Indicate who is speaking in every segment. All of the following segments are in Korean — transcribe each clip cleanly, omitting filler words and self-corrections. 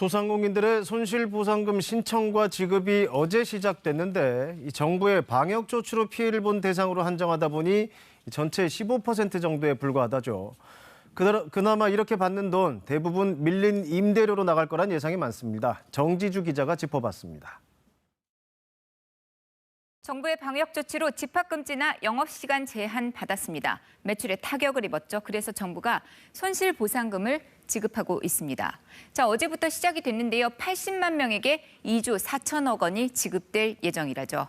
Speaker 1: 소상공인들의 손실보상금 신청과 지급이 어제 시작됐는데 이 정부의 방역 조치로 피해를 본 대상으로 한정하다 보니 전체 15% 정도에 불과하다죠. 그나마 이렇게 받는 돈 대부분 밀린 임대료로 나갈 거란 예상이 많습니다. 정지주 기자가 짚어봤습니다.
Speaker 2: 정부의 방역 조치로 집합금지나 영업시간 제한 받았습니다. 매출에 타격을 입었죠. 그래서 정부가 손실보상금을 지급하고 있습니다. 자, 어제부터 시작이 됐는데요. 80만 명에게 2조 4천억 원이 지급될 예정이라죠.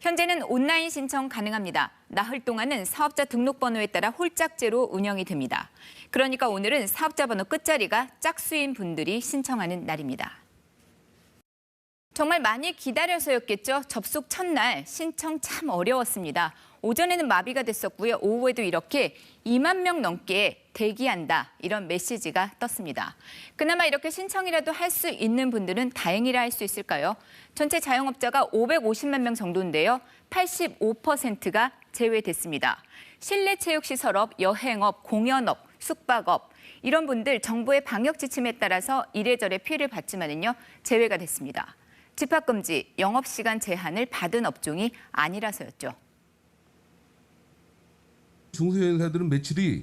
Speaker 2: 현재는 온라인 신청 가능합니다. 나흘 동안은 사업자 등록번호에 따라 홀짝제로 운영이 됩니다. 그러니까 오늘은 사업자 번호 끝자리가 짝수인 분들이 신청하는 날입니다. 정말 많이 기다려서였겠죠. 접속 첫날 신청 참 어려웠습니다. 오전에는 마비가 됐었고요. 오후에도 이렇게 2만 명 넘게 대기한다 이런 메시지가 떴습니다. 그나마 이렇게 신청이라도 할 수 있는 분들은 다행이라 할 수 있을까요? 전체 자영업자가 550만 명 정도인데요. 85%가 제외됐습니다. 실내체육시설업, 여행업, 공연업, 숙박업 이런 분들 정부의 방역 지침에 따라서 이래저래 피해를 받지만은요 제외가 됐습니다. 집합금지, 영업시간 제한을 받은 업종이 아니라서였죠.
Speaker 3: 중소형사들은 매출이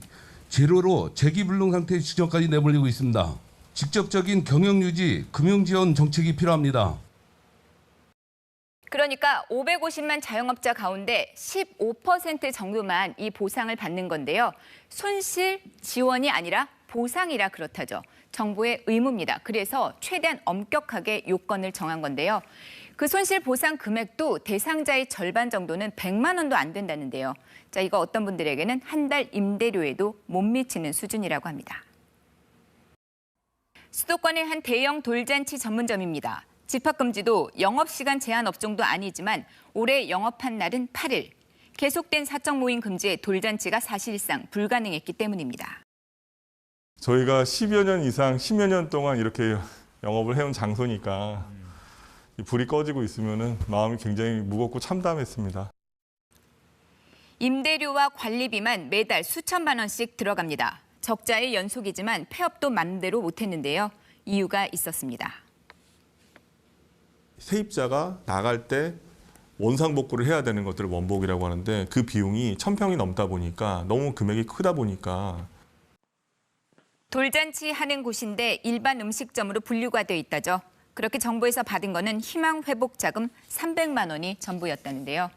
Speaker 3: 제로로 재기불능 상태 지점까지 내몰리고 있습니다. 직접적인 경영유지, 금융지원 정책이 필요합니다.
Speaker 2: 그러니까 550만 자영업자 가운데 15% 정도만 이 보상을 받는 건데요. 손실 지원이 아니라 보상이라 그렇다죠. 정부의 의무입니다. 그래서 최대한 엄격하게 요건을 정한 건데요. 그 손실 보상 금액도 대상자의 절반 정도는 100만 원도 안 된다는데요. 자, 이거 어떤 분들에게는 한 달 임대료에도 못 미치는 수준이라고 합니다. 수도권의 한 대형 돌잔치 전문점입니다. 집합금지도 영업시간 제한 업종도 아니지만 올해 영업한 날은 8일. 계속된 사적 모임 금지에 돌잔치가 사실상 불가능했기 때문입니다.
Speaker 4: 저희가 10여 년 이상, 10여 년 동안 이렇게 영업을 해온 장소니까 불이 꺼지고 있으면 마음이 굉장히 무겁고 참담했습니다.
Speaker 2: 임대료와 관리비만 매달 수천만 원씩 들어갑니다. 적자의 연속이지만 폐업도 맘대로 못했는데요. 이유가 있었습니다.
Speaker 4: 세입자가 나갈 때 원상복구를 해야 되는 것들을 원복이라고 하는데 그 비용이 1,000평이 넘다 보니까 너무 금액이 크다 보니까
Speaker 2: 돌잔치 하는 곳인데 일반 음식점으로 분류가 돼 있다죠. 그렇게 정부에서 받은 거는 희망회복 자금 300만 원이 전부였다는데요.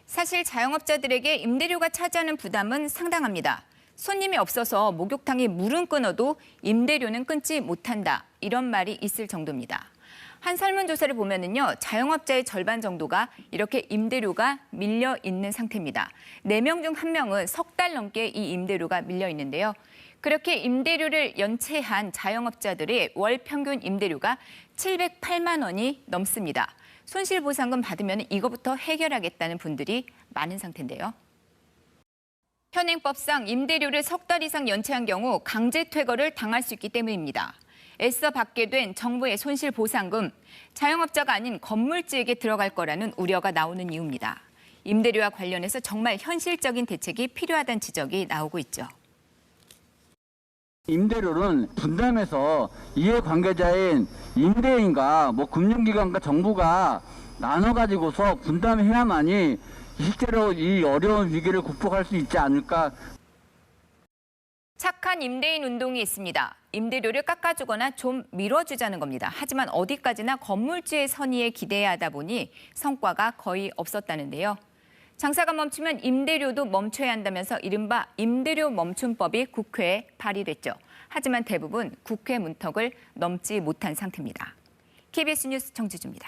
Speaker 2: 사실 자영업자들에게 임대료가 차지하는 부담은 상당합니다. 손님이 없어서 목욕탕에 물은 끊어도 임대료는 끊지 못한다. 이런 말이 있을 정도입니다. 한 설문조사를 보면은요, 자영업자의 절반 정도가 이렇게 임대료가 밀려 있는 상태입니다. 4명 중 1명은 석 달 넘게 이 임대료가 밀려 있는데요. 그렇게 임대료를 연체한 자영업자들의 월 평균 임대료가 708만 원이 넘습니다. 손실보상금 받으면 이거부터 해결하겠다는 분들이 많은 상태인데요. 현행법상 임대료를 석 달 이상 연체한 경우 강제 퇴거를 당할 수 있기 때문입니다. 애써 받게 된 정부의 손실보상금, 자영업자가 아닌 건물주에게 들어갈 거라는 우려가 나오는 이유입니다. 임대료와 관련해서 정말 현실적인 대책이 필요하다는 지적이 나오고 있죠.
Speaker 5: 임대료는 분담해서 이해관계자인 임대인과 금융기관과 정부가 나눠가지고서 분담해야만이 실제로 이 어려운 위기를 극복할 수 있지 않을까.
Speaker 2: 착한 임대인 운동이 있습니다. 임대료를 깎아주거나 좀 밀어주자는 겁니다. 하지만 어디까지나 건물주의 선의에 기대야 하다 보니 성과가 거의 없었다는데요. 장사가 멈추면 임대료도 멈춰야 한다면서 이른바 임대료 멈춤법이 국회에 발의됐죠. 하지만 대부분 국회 문턱을 넘지 못한 상태입니다. KBS 뉴스 정지주입니다.